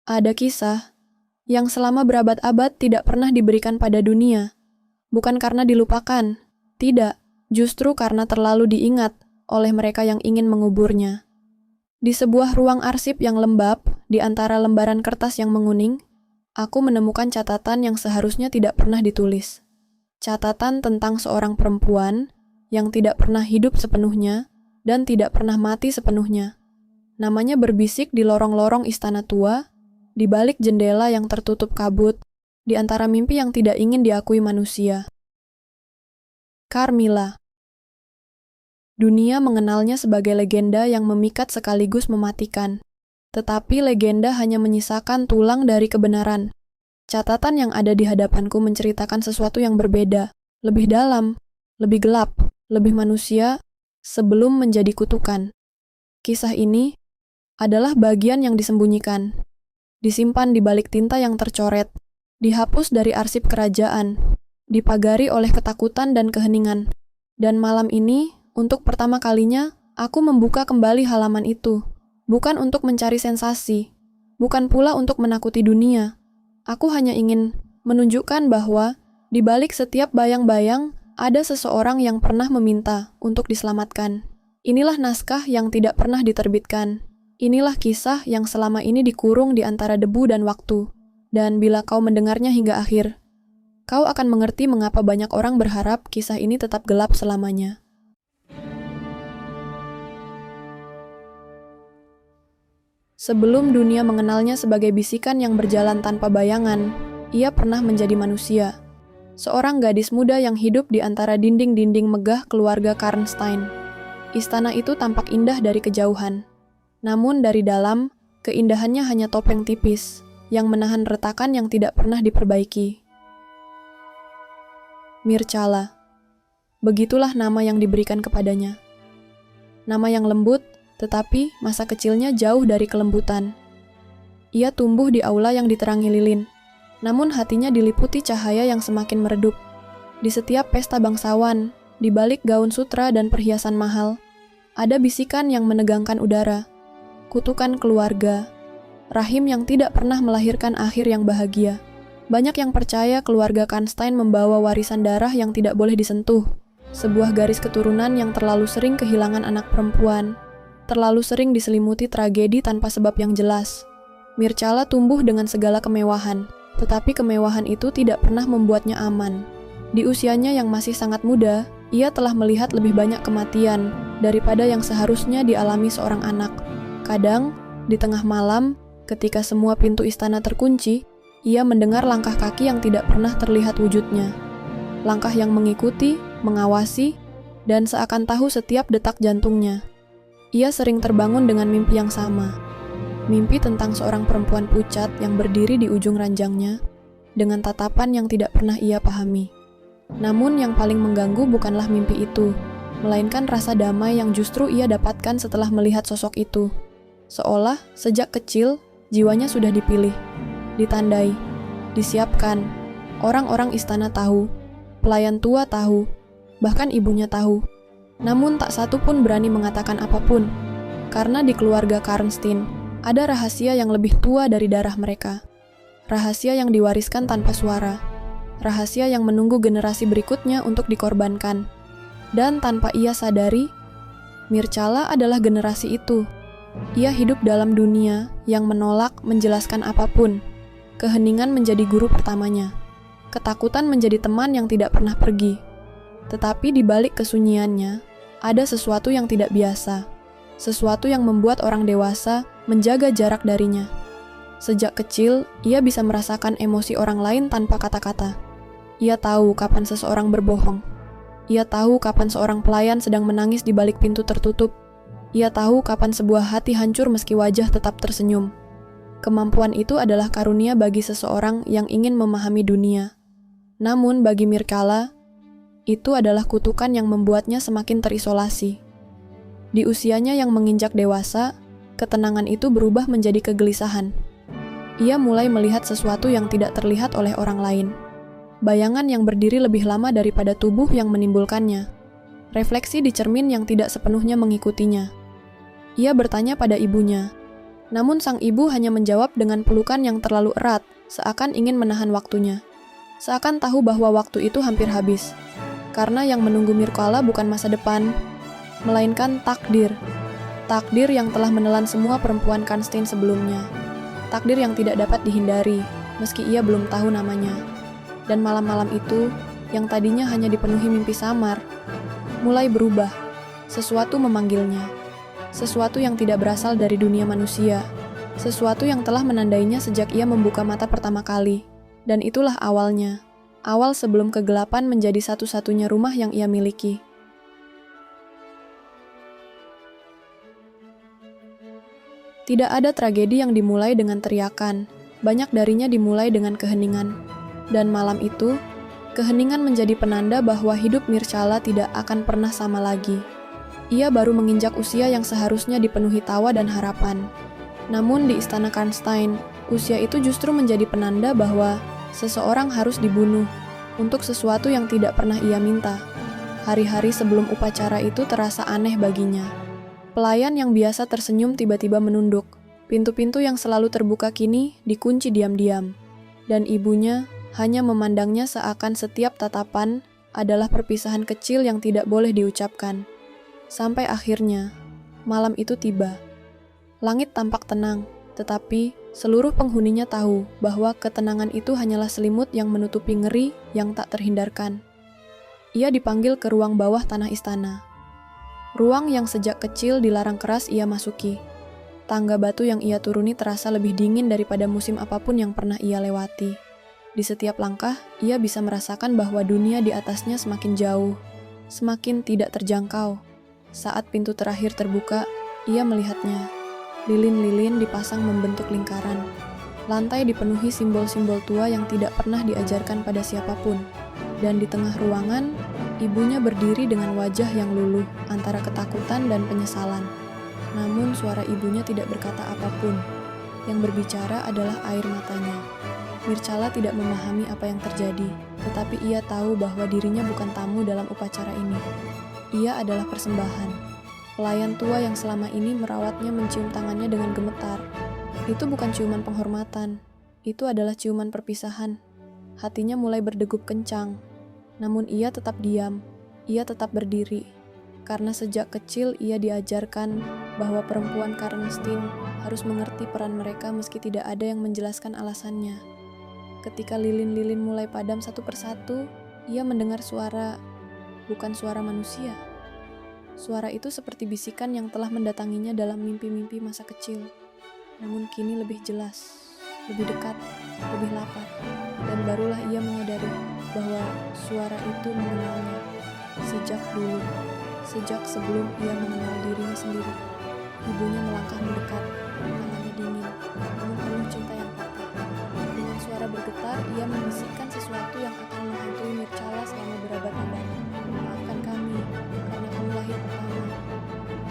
Ada kisah yang selama berabad-abad tidak pernah diberikan pada dunia. Bukan karena dilupakan, tidak, justru karena terlalu diingat oleh mereka yang ingin menguburnya. Di sebuah ruang arsip yang lembab, di antara lembaran kertas yang menguning, aku menemukan catatan yang seharusnya tidak pernah ditulis. Catatan tentang seorang perempuan yang tidak pernah hidup sepenuhnya dan tidak pernah mati sepenuhnya. Namanya berbisik di lorong-lorong istana tua, di balik jendela yang tertutup kabut, di antara mimpi yang tidak ingin diakui manusia. Carmilla. Dunia mengenalnya sebagai legenda yang memikat sekaligus mematikan. Tetapi legenda hanya menyisakan tulang dari kebenaran. Catatan yang ada di hadapanku menceritakan sesuatu yang berbeda, lebih dalam, lebih gelap, lebih manusia, sebelum menjadi kutukan. Kisah ini adalah bagian yang disembunyikan, disimpan di balik tinta yang tercoret, dihapus dari arsip kerajaan, dipagari oleh ketakutan dan keheningan. Dan malam ini, untuk pertama kalinya, aku membuka kembali halaman itu. Bukan untuk mencari sensasi, bukan pula untuk menakuti dunia. Aku hanya ingin menunjukkan bahwa di balik setiap bayang-bayang ada seseorang yang pernah meminta untuk diselamatkan. Inilah naskah yang tidak pernah diterbitkan. Inilah kisah yang selama ini dikurung di antara debu dan waktu. Dan bila kau mendengarnya hingga akhir, kau akan mengerti mengapa banyak orang berharap kisah ini tetap gelap selamanya. Sebelum dunia mengenalnya sebagai bisikan yang berjalan tanpa bayangan, ia pernah menjadi manusia. Seorang gadis muda yang hidup di antara dinding-dinding megah keluarga Karnstein. Istana itu tampak indah dari kejauhan. Namun dari dalam, keindahannya hanya topeng tipis, yang menahan retakan yang tidak pernah diperbaiki. Mircalla. Begitulah nama yang diberikan kepadanya. Nama yang lembut, tetapi masa kecilnya jauh dari kelembutan. Ia tumbuh di aula yang diterangi lilin, namun hatinya diliputi cahaya yang semakin meredup. Di setiap pesta bangsawan, di balik gaun sutra dan perhiasan mahal, ada bisikan yang menegangkan udara. Kutukan keluarga, rahim yang tidak pernah melahirkan akhir yang bahagia. Banyak yang percaya keluarga Karnstein membawa warisan darah yang tidak boleh disentuh, sebuah garis keturunan yang terlalu sering kehilangan anak perempuan, terlalu sering diselimuti tragedi tanpa sebab yang jelas. Mircalla tumbuh dengan segala kemewahan, tetapi kemewahan itu tidak pernah membuatnya aman. Di usianya yang masih sangat muda, ia telah melihat lebih banyak kematian daripada yang seharusnya dialami seorang anak. Kadang, di tengah malam, ketika semua pintu istana terkunci, ia mendengar langkah kaki yang tidak pernah terlihat wujudnya. Langkah yang mengikuti, mengawasi, dan seakan tahu setiap detak jantungnya. Ia sering terbangun dengan mimpi yang sama. Mimpi tentang seorang perempuan pucat yang berdiri di ujung ranjangnya, dengan tatapan yang tidak pernah ia pahami. Namun yang paling mengganggu bukanlah mimpi itu, melainkan rasa damai yang justru ia dapatkan setelah melihat sosok itu. Seolah sejak kecil, jiwanya sudah dipilih, ditandai, disiapkan. Orang-orang istana tahu, pelayan tua tahu, bahkan ibunya tahu. Namun tak satu pun berani mengatakan apapun, karena di keluarga Karnstein ada rahasia yang lebih tua dari darah mereka. Rahasia yang diwariskan tanpa suara. Rahasia yang menunggu generasi berikutnya untuk dikorbankan. Dan tanpa ia sadari, Mircalla adalah generasi itu. Ia hidup dalam dunia yang menolak menjelaskan apapun. Keheningan menjadi guru pertamanya. Ketakutan menjadi teman yang tidak pernah pergi. Tetapi di balik kesunyiannya, ada sesuatu yang tidak biasa. Sesuatu yang membuat orang dewasa menjaga jarak darinya. Sejak kecil, ia bisa merasakan emosi orang lain tanpa kata-kata. Ia tahu kapan seseorang berbohong. Ia tahu kapan seorang pelayan sedang menangis di balik pintu tertutup. Ia tahu kapan sebuah hati hancur meski wajah tetap tersenyum. Kemampuan itu adalah karunia bagi seseorang yang ingin memahami dunia. Namun bagi Mircalla, itu adalah kutukan yang membuatnya semakin terisolasi. Di usianya yang menginjak dewasa, ketenangan itu berubah menjadi kegelisahan. Ia mulai melihat sesuatu yang tidak terlihat oleh orang lain. Bayangan yang berdiri lebih lama daripada tubuh yang menimbulkannya. Refleksi di cermin yang tidak sepenuhnya mengikutinya. Ia bertanya pada ibunya, Namun sang ibu hanya menjawab dengan pelukan yang terlalu erat, seakan ingin menahan waktunya. Seakan tahu bahwa waktu itu hampir habis. Karena yang menunggu Mircala bukan masa depan, melainkan takdir. Takdir yang telah menelan semua perempuan Karnstein sebelumnya. Takdir yang tidak dapat dihindari, meski ia belum tahu namanya. Dan malam-malam itu, yang tadinya hanya dipenuhi mimpi samar, mulai berubah. Sesuatu memanggilnya. Sesuatu yang tidak berasal dari dunia manusia. Sesuatu yang telah menandainya sejak ia membuka mata pertama kali. Dan itulah awalnya. Awal sebelum kegelapan menjadi satu-satunya rumah yang ia miliki. Tidak ada tragedi yang dimulai dengan teriakan. Banyak darinya dimulai dengan keheningan. Dan malam itu, keheningan menjadi penanda bahwa hidup Mircala tidak akan pernah sama lagi. Ia baru menginjak usia yang seharusnya dipenuhi tawa dan harapan. Namun di istana Karnstein, usia itu justru menjadi penanda bahwa seseorang harus dibunuh untuk sesuatu yang tidak pernah ia minta. Hari-hari sebelum upacara itu terasa aneh baginya. Pelayan yang biasa tersenyum tiba-tiba menunduk. Pintu-pintu yang selalu terbuka kini dikunci diam-diam. Dan ibunya hanya memandangnya seakan setiap tatapan adalah perpisahan kecil yang tidak boleh diucapkan. Sampai akhirnya, malam itu tiba. Langit tampak tenang, tetapi seluruh penghuninya tahu bahwa ketenangan itu hanyalah selimut yang menutupi ngeri yang tak terhindarkan. Ia dipanggil ke ruang bawah tanah istana. Ruang yang sejak kecil dilarang keras ia masuki. Tangga batu yang ia turuni terasa lebih dingin daripada musim apapun yang pernah ia lewati. Di setiap langkah, ia bisa merasakan bahwa dunia di atasnya semakin jauh, semakin tidak terjangkau. Saat pintu terakhir terbuka, ia melihatnya. Lilin-lilin dipasang membentuk lingkaran. Lantai dipenuhi simbol-simbol tua yang tidak pernah diajarkan pada siapapun. Dan di tengah ruangan, ibunya berdiri dengan wajah yang luluh antara ketakutan dan penyesalan. Namun suara ibunya tidak berkata apapun. Yang berbicara adalah air matanya. Mircala tidak memahami apa yang terjadi, tetapi ia tahu bahwa dirinya bukan tamu dalam upacara ini. Ia adalah persembahan. Pelayan tua yang selama ini merawatnya mencium tangannya dengan gemetar. Itu bukan ciuman penghormatan, itu adalah ciuman perpisahan. Hatinya mulai berdegup kencang. Namun ia tetap diam, ia tetap berdiri. Karena sejak kecil ia diajarkan bahwa perempuan Karnstein harus mengerti peran mereka meski tidak ada yang menjelaskan alasannya. Ketika lilin-lilin mulai padam satu persatu, ia mendengar suara, bukan suara manusia. Suara itu seperti bisikan yang telah mendatanginya dalam mimpi-mimpi masa kecil. Namun kini lebih jelas, lebih dekat, lebih lapar. Dan barulah ia menyadari bahwa suara itu mengenalnya sejak dulu, sejak sebelum ia mengenal dirinya sendiri. Ibunya melangkah mendekat, tangannya dingin, namun penuh cinta yang patah. Dengan suara bergetar, ia membisikkan sesuatu yang akan menghantui Mircala selama berabad-abad. Maafkan kami, karena kamu lahir pertama.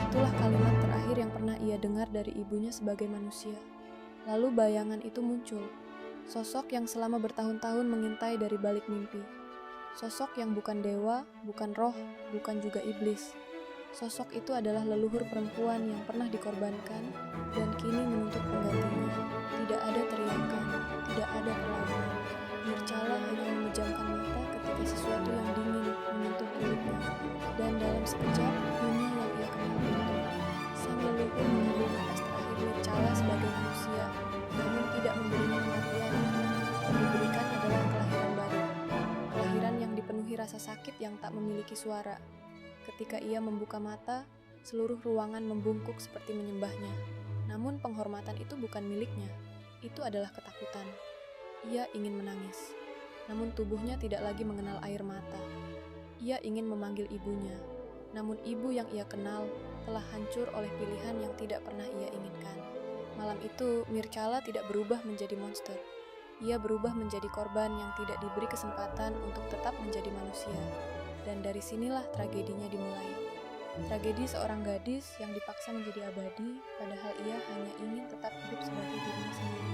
Itulah kalimat terakhir yang pernah ia dengar dari ibunya sebagai manusia. Lalu bayangan itu muncul. Sosok yang selama bertahun-tahun mengintai dari balik mimpi. Sosok yang bukan dewa, bukan roh, bukan juga iblis. Sosok itu adalah leluhur perempuan yang pernah dikorbankan dan kini menuntut penggantinya. Tidak ada teriakan, tidak ada perlawanan. Mircala hanya memejamkan mata ketika sesuatu yang dingin menyentuh kulitnya. Dan dalam sekejap, dunia yang ia kenal runtuh. Sang leluhur mengambil napas terakhir Mircala sebagai manusia, namun tidak memberinya kematian. Yang diberikan adalah kelahiran baru. Kelahiran yang dipenuhi rasa sakit yang tak memiliki suara. Ketika ia membuka mata, seluruh ruangan membungkuk seperti menyembahnya. Namun penghormatan itu bukan miliknya. Itu adalah ketakutan. Ia ingin menangis. Namun tubuhnya tidak lagi mengenal air mata. Ia ingin memanggil ibunya. Namun ibu yang ia kenal telah hancur oleh pilihan yang tidak pernah ia inginkan. Malam itu, Mircala tidak berubah menjadi monster. Ia berubah menjadi korban yang tidak diberi kesempatan untuk tetap menjadi manusia. Dan dari sinilah tragedinya dimulai. Tragedi seorang gadis yang dipaksa menjadi abadi, padahal ia hanya ingin tetap hidup sebagai dirinya sendiri.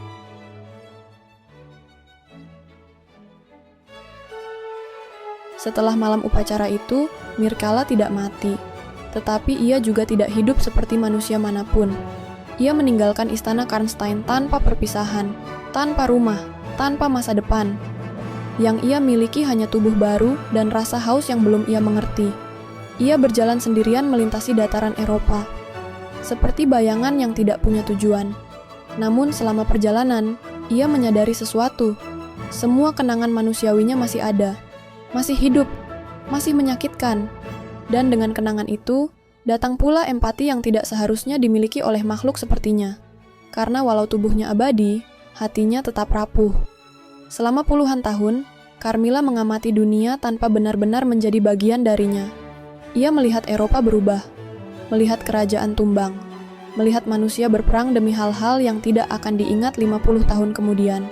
Setelah malam upacara itu, Mircala tidak mati. Tetapi ia juga tidak hidup seperti manusia manapun. Ia meninggalkan istana Karnstein tanpa perpisahan, tanpa rumah, tanpa masa depan. Yang ia miliki hanya tubuh baru dan rasa haus yang belum ia mengerti. Ia berjalan sendirian melintasi dataran Eropa, seperti bayangan yang tidak punya tujuan. Namun selama perjalanan, ia menyadari sesuatu. Semua kenangan manusiawinya masih ada, masih hidup, masih menyakitkan. Dan dengan kenangan itu, datang pula empati yang tidak seharusnya dimiliki oleh makhluk sepertinya. Karena walau tubuhnya abadi, hatinya tetap rapuh. Selama puluhan tahun, Carmilla mengamati dunia tanpa benar-benar menjadi bagian darinya. Ia melihat Eropa berubah, melihat kerajaan tumbang, melihat manusia berperang demi hal-hal yang tidak akan diingat 50 tahun kemudian.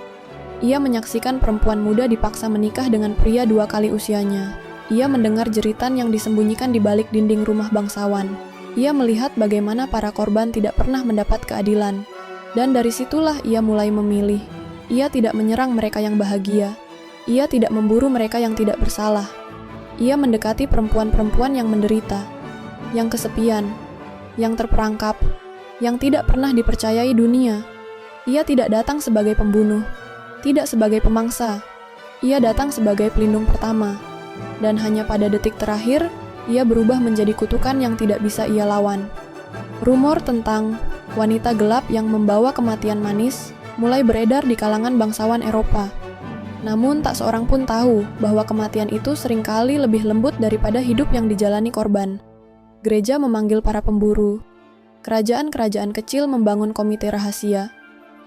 Ia menyaksikan perempuan muda dipaksa menikah dengan pria 2 kali usianya. Ia mendengar jeritan yang disembunyikan di balik dinding rumah bangsawan. Ia melihat bagaimana para korban tidak pernah mendapat keadilan. Dan dari situlah ia mulai memilih. Ia tidak menyerang mereka yang bahagia. Ia tidak memburu mereka yang tidak bersalah. Ia mendekati perempuan-perempuan yang menderita, yang kesepian, yang terperangkap, yang tidak pernah dipercayai dunia. Ia tidak datang sebagai pembunuh, tidak sebagai pemangsa. Ia datang sebagai pelindung pertama. Dan hanya pada detik terakhir, ia berubah menjadi kutukan yang tidak bisa ia lawan. Rumor tentang wanita gelap yang membawa kematian manis mulai beredar di kalangan bangsawan Eropa. Namun tak seorang pun tahu bahwa kematian itu seringkali lebih lembut daripada hidup yang dijalani korban. Gereja memanggil para pemburu. Kerajaan-kerajaan kecil membangun komite rahasia.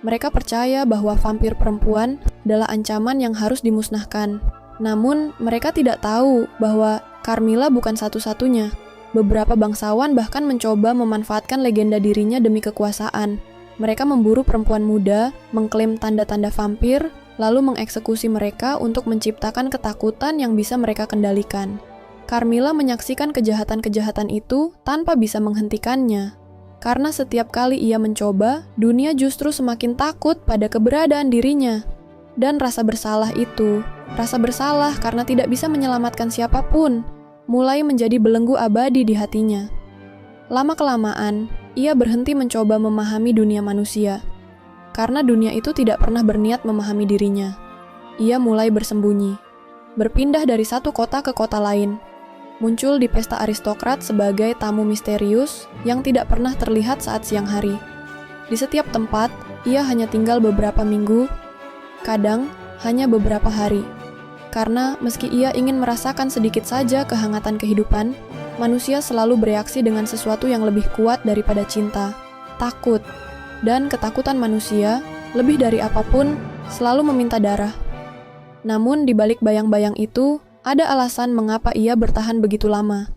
Mereka percaya bahwa vampir perempuan adalah ancaman yang harus dimusnahkan. Namun, mereka tidak tahu bahwa Carmilla bukan satu-satunya. Beberapa bangsawan bahkan mencoba memanfaatkan legenda dirinya demi kekuasaan. Mereka memburu perempuan muda, mengklaim tanda-tanda vampir, lalu mengeksekusi mereka untuk menciptakan ketakutan yang bisa mereka kendalikan. Carmilla menyaksikan kejahatan-kejahatan itu tanpa bisa menghentikannya. Karena setiap kali ia mencoba, dunia justru semakin takut pada keberadaan dirinya. Dan rasa bersalah itu, rasa bersalah karena tidak bisa menyelamatkan siapapun, mulai menjadi belenggu abadi di hatinya. Lama-kelamaan, ia berhenti mencoba memahami dunia manusia. Karena dunia itu tidak pernah berniat memahami dirinya. Ia mulai bersembunyi, berpindah dari satu kota ke kota lain, muncul di pesta aristokrat sebagai tamu misterius yang tidak pernah terlihat saat siang hari. Di setiap tempat, ia hanya tinggal beberapa minggu, kadang hanya beberapa hari. Karena meski ia ingin merasakan sedikit saja kehangatan kehidupan, manusia selalu bereaksi dengan sesuatu yang lebih kuat daripada cinta, takut, dan ketakutan manusia, lebih dari apapun, selalu meminta darah. Namun di balik bayang-bayang itu, ada alasan mengapa ia bertahan begitu lama.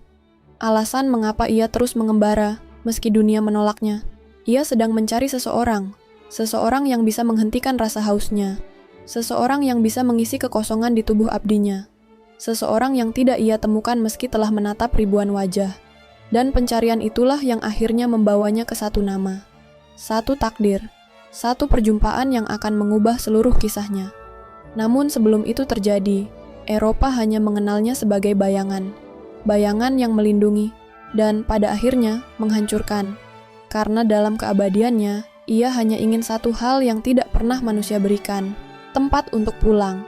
Alasan mengapa ia terus mengembara, meski dunia menolaknya. Ia sedang mencari seseorang yang bisa menghentikan rasa hausnya. Seseorang yang bisa mengisi kekosongan di tubuh abdinya. Seseorang yang tidak ia temukan meski telah menatap ribuan wajah. Dan pencarian itulah yang akhirnya membawanya ke satu nama. Satu takdir. Satu perjumpaan yang akan mengubah seluruh kisahnya. Namun sebelum itu terjadi, Eropa hanya mengenalnya sebagai bayangan. Bayangan yang melindungi, dan pada akhirnya menghancurkan. Karena dalam keabadiannya, ia hanya ingin satu hal yang tidak pernah manusia berikan. Tempat untuk pulang.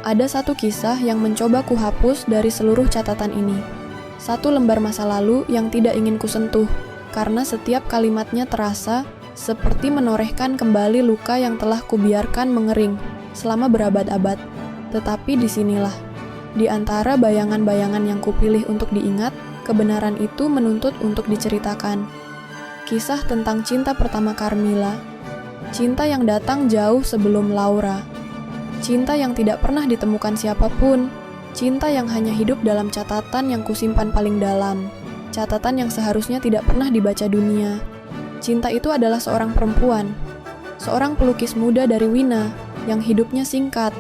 Ada satu kisah yang mencoba kuhapus dari seluruh catatan ini. Satu lembar masa lalu yang tidak ingin kusentuh, karena setiap kalimatnya terasa seperti menorehkan kembali luka yang telah kubiarkan mengering selama berabad-abad. Tetapi disinilah, di antara bayangan-bayangan yang kupilih untuk diingat, kebenaran itu menuntut untuk diceritakan. Kisah tentang cinta pertama Carmilla, cinta yang datang jauh sebelum Laura, cinta yang tidak pernah ditemukan siapapun, cinta yang hanya hidup dalam catatan yang kusimpan paling dalam, catatan yang seharusnya tidak pernah dibaca dunia. Cinta itu adalah seorang perempuan, seorang pelukis muda dari Wina yang hidupnya singkat,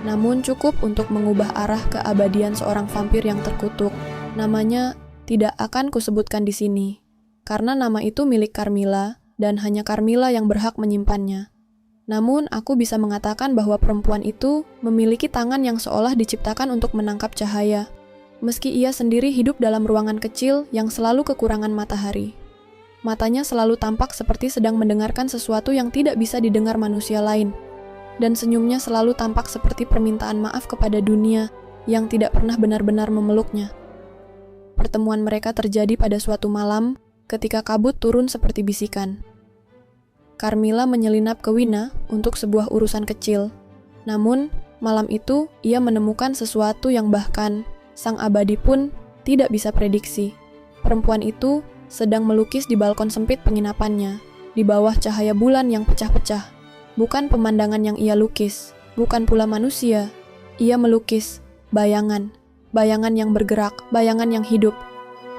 namun cukup untuk mengubah arah keabadian seorang vampir yang terkutuk. Namanya tidak akan kusebutkan di sini. Karena nama itu milik Carmilla, dan hanya Carmilla yang berhak menyimpannya. Namun, aku bisa mengatakan bahwa perempuan itu memiliki tangan yang seolah diciptakan untuk menangkap cahaya. Meski ia sendiri hidup dalam ruangan kecil yang selalu kekurangan matahari. Matanya selalu tampak seperti sedang mendengarkan sesuatu yang tidak bisa didengar manusia lain. Dan senyumnya selalu tampak seperti permintaan maaf kepada dunia yang tidak pernah benar-benar memeluknya. Pertemuan mereka terjadi pada suatu malam ketika kabut turun seperti bisikan. Carmilla menyelinap ke Wina untuk sebuah urusan kecil. Namun, malam itu ia menemukan sesuatu yang bahkan sang abadi pun tidak bisa prediksi. Perempuan itu sedang melukis di balkon sempit penginapannya, di bawah cahaya bulan yang pecah-pecah. Bukan pemandangan yang ia lukis, bukan pula manusia. Ia melukis bayangan, bayangan yang bergerak, bayangan yang hidup.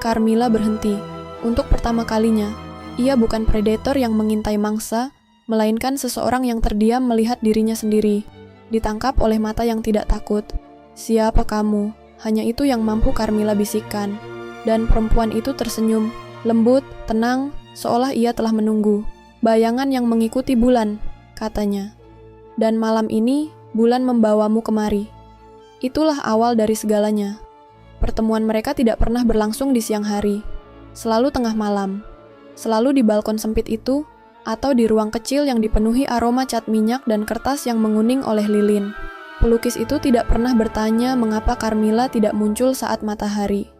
Carmilla berhenti. Untuk pertama kalinya, ia bukan predator yang mengintai mangsa, melainkan seseorang yang terdiam melihat dirinya sendiri, ditangkap oleh mata yang tidak takut. "Siapa kamu?" Hanya itu yang mampu Carmilla bisikkan. Dan perempuan itu tersenyum, lembut, tenang, seolah ia telah menunggu. "Bayangan yang mengikuti bulan," katanya. "Dan malam ini, bulan membawamu kemari." Itulah awal dari segalanya. Pertemuan mereka tidak pernah berlangsung di siang hari. Selalu tengah malam. Selalu di balkon sempit itu, atau di ruang kecil yang dipenuhi aroma cat minyak dan kertas yang menguning oleh lilin. Pelukis itu tidak pernah bertanya mengapa Carmilla tidak muncul saat matahari.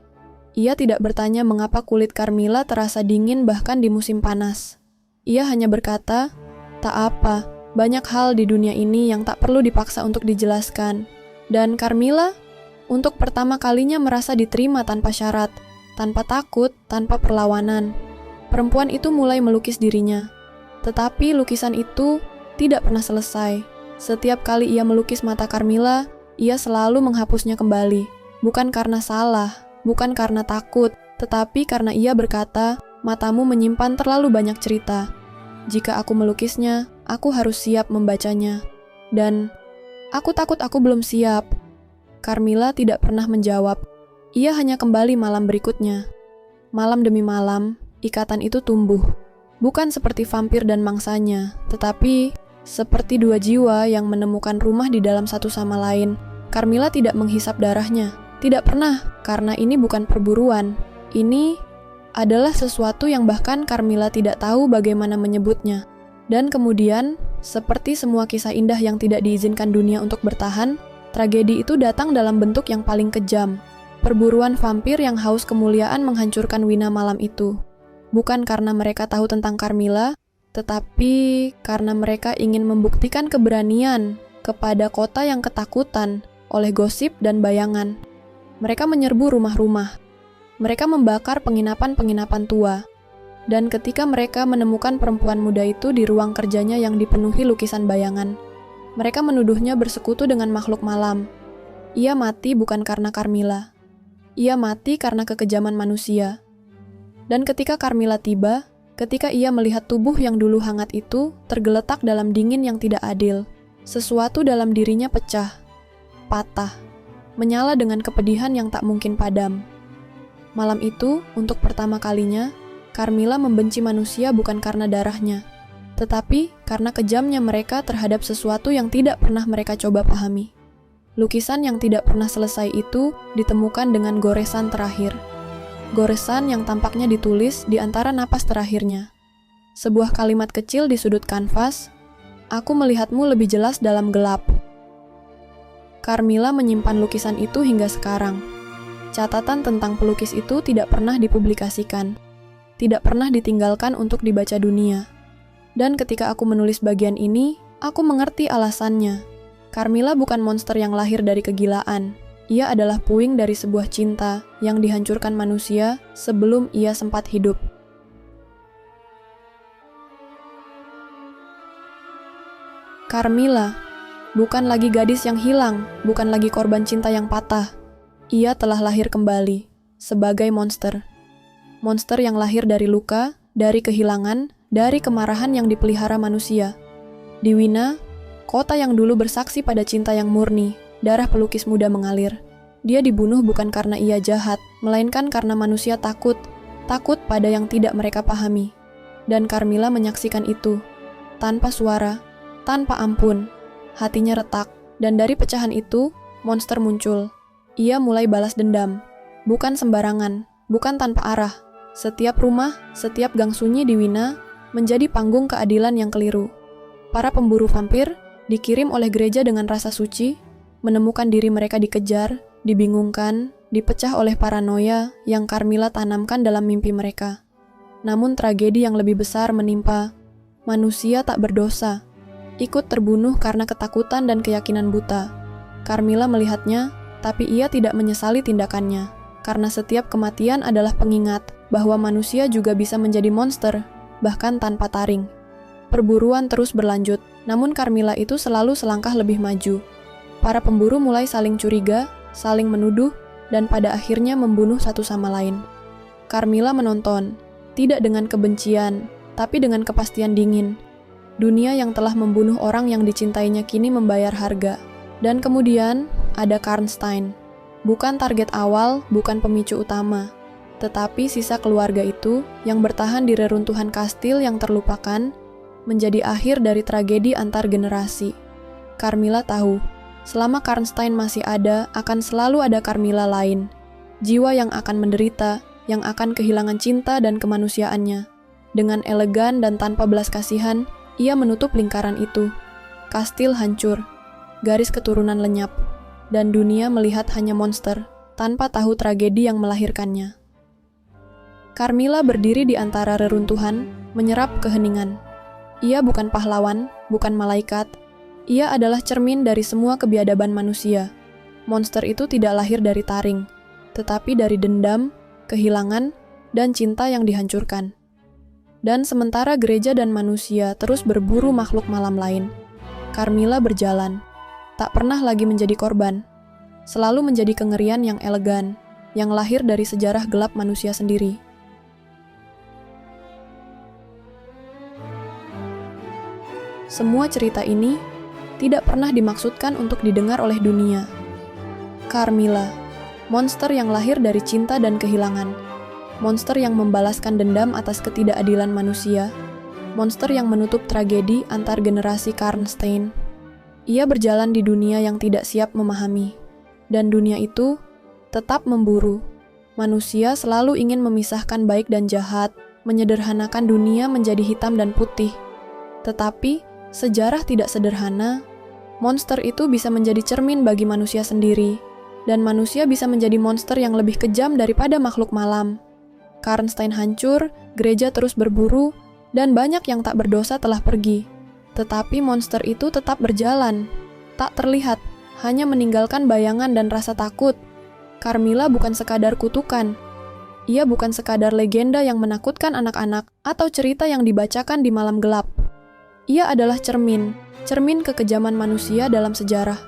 Ia tidak bertanya mengapa kulit Carmilla terasa dingin bahkan di musim panas. Ia hanya berkata, "Tak apa, banyak hal di dunia ini yang tak perlu dipaksa untuk dijelaskan." Dan Carmilla, untuk pertama kalinya merasa diterima tanpa syarat, tanpa takut, tanpa perlawanan. Perempuan itu mulai melukis dirinya. Tetapi lukisan itu tidak pernah selesai. Setiap kali ia melukis mata Carmilla, ia selalu menghapusnya kembali. Bukan karena salah, bukan karena takut, tetapi karena ia berkata, "Matamu menyimpan terlalu banyak cerita. Jika aku melukisnya, aku harus siap membacanya." Dan, "Aku takut aku belum siap." Carmilla tidak pernah menjawab. Ia hanya kembali malam berikutnya. Malam demi malam, ikatan itu tumbuh. Bukan seperti vampir dan mangsanya, tetapi seperti dua jiwa yang menemukan rumah di dalam satu sama lain. Carmilla tidak menghisap darahnya. Tidak pernah, karena ini bukan perburuan. Ini adalah sesuatu yang bahkan Carmilla tidak tahu bagaimana menyebutnya. Dan kemudian, seperti semua kisah indah yang tidak diizinkan dunia untuk bertahan, tragedi itu datang dalam bentuk yang paling kejam. Perburuan vampir yang haus kemuliaan menghancurkan Wina malam itu. Bukan karena mereka tahu tentang Carmilla, tetapi karena mereka ingin membuktikan keberanian kepada kota yang ketakutan oleh gosip dan bayangan. Mereka menyerbu rumah-rumah. Mereka membakar penginapan-penginapan tua. Dan ketika mereka menemukan perempuan muda itu di ruang kerjanya yang dipenuhi lukisan bayangan, mereka menuduhnya bersekutu dengan makhluk malam. Ia mati bukan karena Carmilla. Ia mati karena kekejaman manusia. Dan ketika Carmilla tiba, ketika ia melihat tubuh yang dulu hangat itu tergeletak dalam dingin yang tidak adil, sesuatu dalam dirinya pecah, patah, menyala dengan kepedihan yang tak mungkin padam. Malam itu, untuk pertama kalinya, Carmilla membenci manusia bukan karena darahnya, tetapi karena kejamnya mereka terhadap sesuatu yang tidak pernah mereka coba pahami. Lukisan yang tidak pernah selesai itu ditemukan dengan goresan terakhir. Goresan yang tampaknya ditulis di antara napas terakhirnya. Sebuah kalimat kecil di sudut kanvas, "Aku melihatmu lebih jelas dalam gelap." Carmilla menyimpan lukisan itu hingga sekarang. Catatan tentang pelukis itu tidak pernah dipublikasikan, tidak pernah ditinggalkan untuk dibaca dunia. Dan ketika aku menulis bagian ini, aku mengerti alasannya. Carmilla bukan monster yang lahir dari kegilaan. Ia adalah puing dari sebuah cinta yang dihancurkan manusia sebelum ia sempat hidup. Carmilla bukan lagi gadis yang hilang, bukan lagi korban cinta yang patah. Ia telah lahir kembali sebagai monster. Monster yang lahir dari luka, dari kehilangan, dari kemarahan yang dipelihara manusia. Di Wina, kota yang dulu bersaksi pada cinta yang murni, darah pelukis muda mengalir. Dia dibunuh bukan karena ia jahat, melainkan karena manusia takut pada yang tidak mereka pahami. Dan Carmilla menyaksikan itu, tanpa suara, tanpa ampun. Hatinya retak, dan dari pecahan itu, monster muncul. Ia mulai balas dendam. Bukan sembarangan, bukan tanpa arah. Setiap rumah, setiap gang sunyi di Wina menjadi panggung keadilan yang keliru. Para pemburu vampir dikirim oleh gereja dengan rasa suci, menemukan diri mereka dikejar, dibingungkan, dipecah oleh paranoia yang Carmilla tanamkan dalam mimpi mereka. Namun tragedi yang lebih besar menimpa. Manusia tak berdosa, ikut terbunuh karena ketakutan dan keyakinan buta. Carmilla melihatnya, tapi ia tidak menyesali tindakannya, karena setiap kematian adalah pengingat bahwa manusia juga bisa menjadi monster, bahkan tanpa taring. Perburuan terus berlanjut, namun Carmilla itu selalu selangkah lebih maju. Para pemburu mulai saling curiga, saling menuduh, dan pada akhirnya membunuh satu sama lain. Carmilla menonton, tidak dengan kebencian, tapi dengan kepastian dingin. Dunia yang telah membunuh orang yang dicintainya kini membayar harga. Dan kemudian ada Karnstein. Bukan target awal, bukan pemicu utama, tetapi sisa keluarga itu yang bertahan di reruntuhan kastil yang terlupakan, menjadi akhir dari tragedi antar generasi. Carmilla tahu, selama Karnstein masih ada, akan selalu ada Carmilla lain. Jiwa yang akan menderita, yang akan kehilangan cinta dan kemanusiaannya. Dengan elegan dan tanpa belas kasihan, ia menutup lingkaran itu. Kastil hancur, garis keturunan lenyap, dan dunia melihat hanya monster, tanpa tahu tragedi yang melahirkannya. Carmilla berdiri di antara reruntuhan, menyerap keheningan. Ia bukan pahlawan, bukan malaikat. Ia adalah cermin dari semua kebiadaban manusia. Monster itu tidak lahir dari taring, tetapi dari dendam, kehilangan, dan cinta yang dihancurkan. Dan sementara gereja dan manusia terus berburu makhluk malam lain, Carmilla berjalan, tak pernah lagi menjadi korban, selalu menjadi kengerian yang elegan, yang lahir dari sejarah gelap manusia sendiri. Semua cerita ini tidak pernah dimaksudkan untuk didengar oleh dunia. Carmilla, monster yang lahir dari cinta dan kehilangan, monster yang membalaskan dendam atas ketidakadilan manusia, monster yang menutup tragedi antar generasi Karnstein. Ia berjalan di dunia yang tidak siap memahami, dan dunia itu tetap memburu. Manusia selalu ingin memisahkan baik dan jahat, menyederhanakan dunia menjadi hitam dan putih. Tetapi, sejarah tidak sederhana. Monster itu bisa menjadi cermin bagi manusia sendiri, dan manusia bisa menjadi monster yang lebih kejam daripada makhluk malam. Karnstein hancur, gereja terus berburu, dan banyak yang tak berdosa telah pergi. Tetapi monster itu tetap berjalan, tak terlihat, hanya meninggalkan bayangan dan rasa takut. Carmilla bukan sekadar kutukan. Ia bukan sekadar legenda yang menakutkan anak-anak atau cerita yang dibacakan di malam gelap. Ia adalah cermin kekejaman manusia dalam sejarah.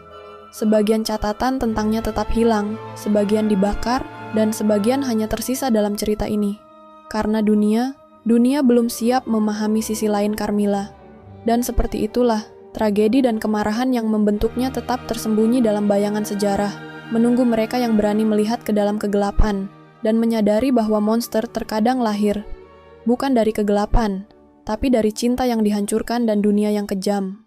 Sebagian catatan tentangnya tetap hilang, sebagian dibakar, dan sebagian hanya tersisa dalam cerita ini. Karena dunia belum siap memahami sisi lain Carmilla. Dan seperti itulah, tragedi dan kemarahan yang membentuknya tetap tersembunyi dalam bayangan sejarah, menunggu mereka yang berani melihat ke dalam kegelapan, dan menyadari bahwa monster terkadang lahir, bukan dari kegelapan, tapi dari cinta yang dihancurkan dan dunia yang kejam.